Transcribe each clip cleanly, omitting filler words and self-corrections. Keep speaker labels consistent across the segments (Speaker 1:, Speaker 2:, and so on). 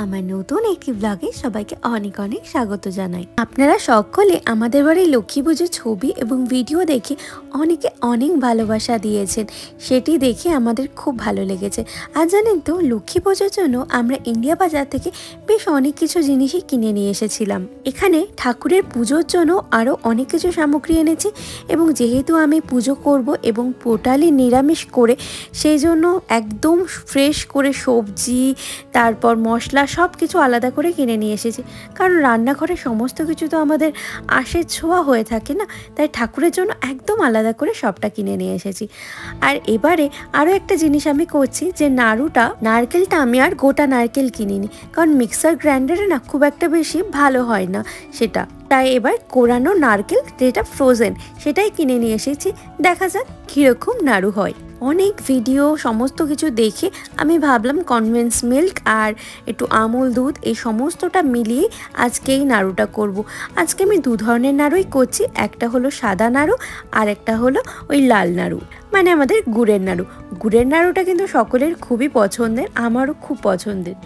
Speaker 1: আমার নতুন একটি ব্লগে সবাইকে অনেক অনেক স্বাগত জানাই। আপনারা সকলে আমাদের বাড়ির লক্ষ্মী পুজোর ছবি এবং ভিডিও দেখে অনেকে অনেক ভালোবাসা দিয়েছেন, সেটি দেখে আমাদের খুব ভালো লেগেছে। আর জানেন তো, লক্ষ্মী পুজোর জন্য আমরা ইন্ডিয়া বাজার থেকে বেশ অনেক কিছু জিনিসই কিনে নিয়ে এসেছিলাম। এখানে ঠাকুরের পুজোর জন্য আরও অনেক কিছু সামগ্রী এনেছি এবং যেহেতু আমি পুজো করব এবং টোটালি নিরামিষ করে, সেই জন্য একদম ফ্রেশ করে সবজি তারপর মশলা সব কিছু আলাদা করে কিনে নিয়ে এসেছি। কারণ রান্নাঘরে সমস্ত কিছু তো আমাদের আশের ছোঁয়া হয়ে থাকে না, তাই ঠাকুরের জন্য একদম আলাদা করে সবটা কিনে নিয়ে এসেছি। আর এবারে আরও একটা জিনিস আমি করছি, যে নারকেলটা আমি আর গোটা নারকেল কিনিনি, কারণ মিক্সার গ্রাইন্ডারে না খুব একটা বেশি ভালো হয় না সেটা, তাই এবার কোরানো নারকেল যেটা ফ্রোজেন সেটাই কিনে নিয়ে এসেছি। দেখা যাক কীরকম নাড়ু হয়। অনেক ভিডিও সমস্ত কিছু দেখে আমি ভাবলাম কনভেন্স মিল্ক আর একটু আমুল দুধ এই সমস্তটা মিলিয়ে আজকে এই নাড়ুটা করব। আজকে আমি দু ধরনের নাড়ুই করছি, একটা হলো সাদা নাড়ু আর একটা হলো ওই লাল নাড়ু, মানে আমাদের গুড়ের নাড়ু। গুড়ের নাড়ুটা কিন্তু সকলের খুবই পছন্দের, আমারও খুব পছন্দের।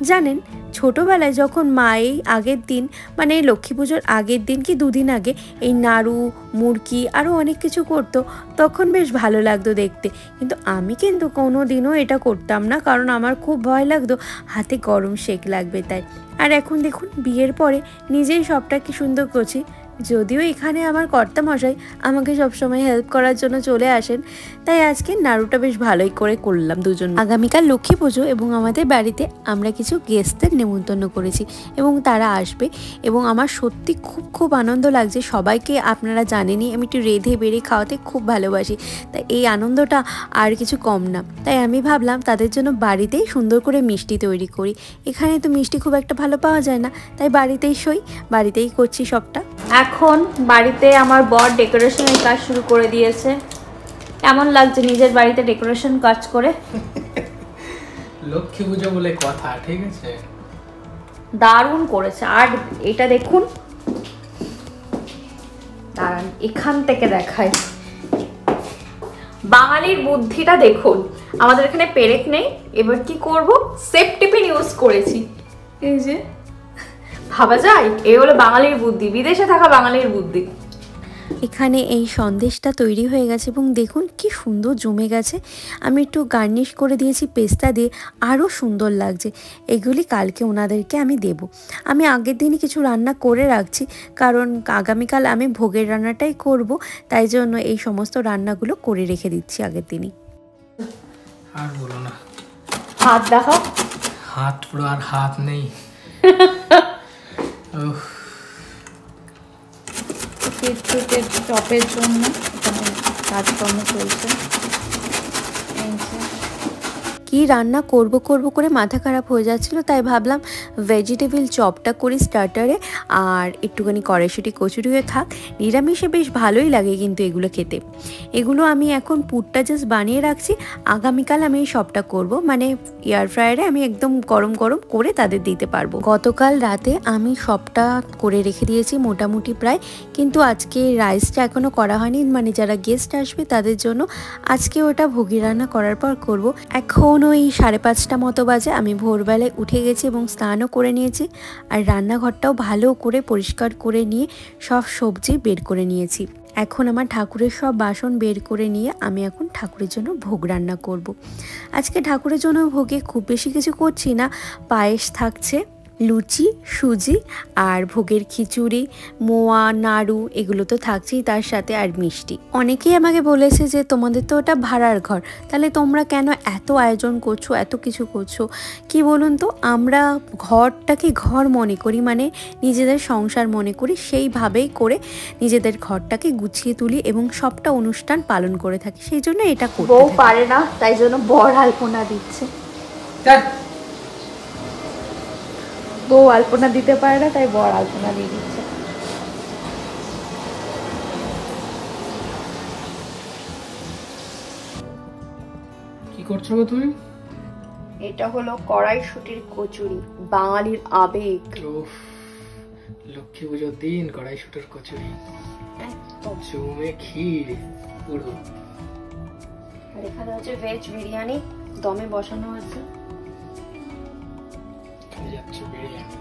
Speaker 1: জানেন, ছোটোবেলায় যখন মা এই আগের দিন, মানে লক্ষ্মী পুজোর আগের দিন কি দুদিন আগে এই নাড়ু মুড়কি আরও অনেক কিছু করতো, তখন বেশ ভালো লাগতো দেখতে। কিন্তু আমি কিন্তু কোনো দিনও এটা করতাম না, কারণ আমার খুব ভয় লাগতো হাতে গরম সেঁক লাগবে তাই। আর এখন দেখুন, বিয়ের পরে নিজেই সবটা কি সুন্দর করছি। যদিও এখানে আমার কর্তামশাই আমাকে সবসময় হেল্প করার জন্য চলে আসেন, তাই আজকে নাড়ুটা বেশ ভালোই করে করলাম দুজন। আগামীকাল লক্ষ্মী পুজো এবং আমাদের বাড়িতে আমরা কিছু গেস্টদের নেমন্তন্ন করেছি এবং তারা আসবে, এবং আমার সত্যি খুব খুব আনন্দ লাগছে। সবাইকে আপনারা জানেনই আমি একটু রেঁধে বেড়ে খাওয়াতে খুব ভালোবাসি, তাই এই আনন্দটা আর কিছু কম না। তাই আমি ভাবলাম তাদের জন্য বাড়িতেই সুন্দর করে মিষ্টি তৈরি করি। এখানে তো মিষ্টি খুব একটা ভালো পাওয়া যায় না, তাই বাড়িতেই করছি সবটা। এখন বাড়িতে আমার বর ডেকোরেশনের কাজ শুরু করে দিয়েছে। কেমন লাগছে নিজের বাড়িতে ডেকোরেশন কাজ করে?
Speaker 2: লক্ষ্মী পুজো বলে কথা, ঠিক আছে,
Speaker 1: দারুণ করেছে। আর এটা দেখুন, দাঁড়ান এখান থেকে দেখাই, বাঙালির বুদ্ধিটা দেখুন। আমাদের এখানে পেরেক নেই, এবার কি করব, সেফ টিফিন ইউজ করেছি। এই যে ভাবা যায়, এই হলো বাঙালির বুদ্ধি, বিদেশে থাকা বাঙালির বুদ্ধি। এখানে এই সন্দেশটা তৈরি হয়ে গেছে এবং দেখুন কি সুন্দর জমে গেছে। আমি একটু গার্নিশ করে দিয়েছি পেস্তা দিয়ে, আরও সুন্দর লাগছে। এগুলি কালকে ওনাদেরকে আমি দেব। আমি আগের দিনই কিছু রান্না করে রাখছি, কারণ আগামীকাল আমি ভোগের রান্নাটাই করব, তাই জন্য এই সমস্ত রান্নাগুলো করে রেখে দিচ্ছি আগের দিনই।
Speaker 2: আর বলো না,
Speaker 1: হাত দেখাও।
Speaker 2: হাত পুরো আর হাত নেই।
Speaker 1: চপের জন্য এখানে কাজকর্ম চলছে। কি রান্না করব করে মাথা খারাপ হয়ে যাচ্ছিল, তাই ভাবলাম ভেজিটেবল চপটা করি স্টার্টারে, আর একটুখানি কড়াইশুঁটি কচুরিও থাক। নিরামিষে বেশ ভালোই লাগে কিন্তু এগুলো খেতে। এগুলো আমি এখন পুরটা জাস্ট বানিয়ে রাখছি, আগামীকাল আমি এই সবটা করব, মানে এয়ার ফ্রায়ারে আমি একদম গরম করে তাদের দিতে পারবো। গতকাল রাতে আমি সবটা করে রেখে দিয়েছি মোটামুটি প্রায়, কিন্তু আজকে রাইসটা এখনও করা হয়নি, মানে যারা গেস্ট আসবে তাদের জন্য আজকে ওটা ভোগী রান্না করার পর করব। এখন ওই 5:30 মতো বাজে, আমি ভোরবেলায় উঠে গেছি এবং স্নানও করে নিয়েছি, আর রান্নাঘরটাও ভালো করে পরিষ্কার করে নিয়ে সব সবজি বের করে নিয়েছি। এখন আমার ঠাকুরের সব বাসন বের করে নিয়ে আমি এখন ঠাকুরের জন্য ভোগ রান্না করব। আজকে ঠাকুরের জন্য ভোগে খুব বেশি কিছু করছি না, পায়েস থাকছে, লুচি, সুজি আর ভোগের খিচুড়ি, মোয়া, নাড়ু এগুলো তো থাকছেই, তার সাথে আর মিষ্টি। অনেকেই আমাকে বলেছে যে তোমাদের তো ওটা ভাড়ার ঘর, তাহলে তোমরা কেন এত আয়োজন করছো, এত কিছু করছো? কি বলুন তো, আমরা ঘরটাকে ঘর মনে করি, মানে নিজেদের সংসার মনে করি, সেইভাবেই করে নিজেদের ঘরটাকে গুছিয়ে তুলি এবং সবটা অনুষ্ঠান পালন করে থাকি। সেই জন্য এটা করতে বউ পারে না, তাই জন্য বর আলপনা দিচ্ছে। বউ আলপনা দিতে পারে না, তাই বর আলপনা দিয়ে দিচ্ছে।
Speaker 2: কি করছো গো তুমি?
Speaker 1: এটা হলো কড়াইশুঁটির কচুরি, বাঙালির আবেগ।
Speaker 2: লক্ষ্মী পুজোর দিন কড়াইশুঁটির কচুরি, জমে ক্ষীর পুরো।
Speaker 1: আর এখানে হচ্ছে ভেজ বিরিয়ানি, দমে বসানো আছে।
Speaker 2: হচ্ছে বিরিয়ানি।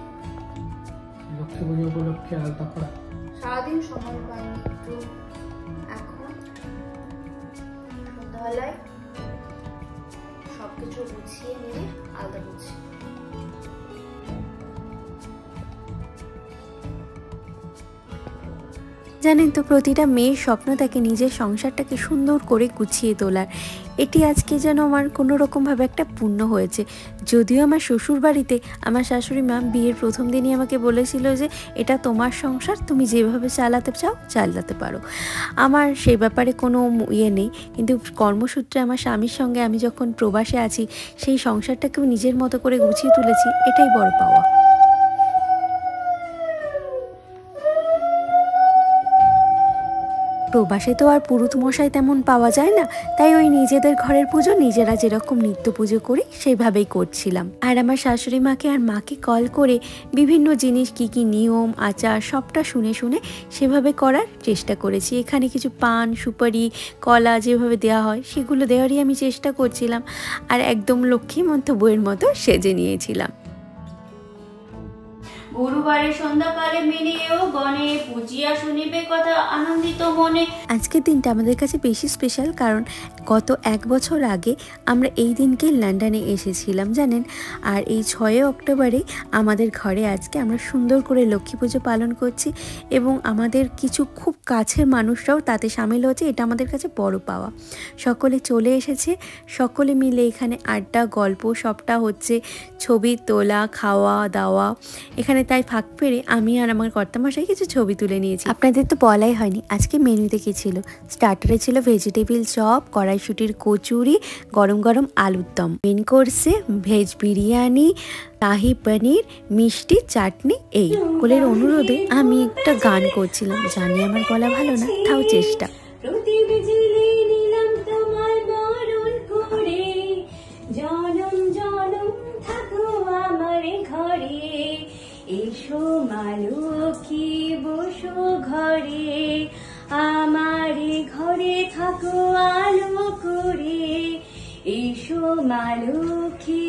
Speaker 2: লক্ষ্মী পুজো উপলক্ষে আলাদা করা।
Speaker 1: সারাদিন সময় পাইনি, তো এখন সন্ধ্যাবেলায় সবকিছু গুছিয়ে নিয়ে আলাদা করছি। জানেন তো, প্রতিটা মেয়ের স্বপ্ন থাকে নিজের সংসারটাকে সুন্দর করে গুছিয়ে তোলার। এটি আজকে যেন আমার কোনো রকমভাবে একটা পূর্ণ হয়েছে। যদিও আমার শ্বশুর বাড়িতে আমার শাশুড়ি মা বিয়ের প্রথম দিনই আমাকে বলেছিল যে এটা তোমার সংসার, তুমি যেভাবে চালাতে চাও চালাতে পারো। আমার সেই ব্যাপারে কোনো ইয়ে নেই, কিন্তু কর্মসূত্রে আমার স্বামীর সঙ্গে আমি যখন প্রবাসে আছি সেই সংসারটাকেও নিজের মতো করে গুছিয়ে তুলেছি, এটাই বড় পাওয়া। প্রবাসে তো আর পুরুত মশাই তেমন পাওয়া যায় না, তাই ওই নিজেদের ঘরের পুজো নিজেরা যেরকম নিত্য পুজো করি সেইভাবেই করছিলাম। আর আমার শাশুড়ি মাকে আর মাকে কল করে বিভিন্ন জিনিস কি কি নিয়ম আচার সবটা শুনে শুনে সেভাবে করার চেষ্টা করেছি। এখানে কিছু পান সুপারি কলা যেভাবে দেওয়া হয় সেগুলো দেওয়ারই আমি চেষ্টা করছিলাম, আর একদম লক্ষ্মীমন্ত বইয়ের মতো সেজে নিয়েছিলাম।
Speaker 3: গুরুবারে সন্ধ্যাকালে মেনেও গণে পূজিয়া শুনিবে কথা আনন্দিত মনে।
Speaker 1: আজকের দিনটা আমাদের কাছে বেশি স্পেশাল, কারণ গত 1 বছর আগে আমরা এই দিনকে লন্ডনে এসেছিলাম জানেন। আর এই 6 অক্টোবরে আমাদের ঘরে আজকে আমরা সুন্দর করে লক্ষ্মী পুজো পালন করছি, এবং আমাদের কিছু খুব কাছের মানুষরাও তাতে সামিল হচ্ছে। এটা আমাদের কাছে বড় পাওয়া। সকলে চলে এসেছে, সকলে মিলে এখানে আড্ডা গল্প সবটা হচ্ছে, ছবি তোলা খাওয়া দাওয়া এখানে। তাই ফাঁক পেরে আমি আর আমার কর্তামশাই কিছু ছবি তুলে নিয়েছি। আপনাদের তো বলাই হয়নি আজকে মেনুতে কি ছিল। স্টার্টারে ছিল ভেজিটেবিল চপ, কড়াইশুটির কচুরি, গরম গরম আলুর দম। মেন কোর্সে ভেজ বিরিয়ানি, শাহি পনির, মিষ্টি, চাটনি। এই কোলের অনুরোধে আমি একটা গান করছিলাম, জানি আমার গলা ভালো না, তাও চেষ্টা।
Speaker 3: এসো মা লক্ষ্মী বসো ঘরে, আমার ঘরে থাকো আলো করে, এসো মা লক্ষ্মী।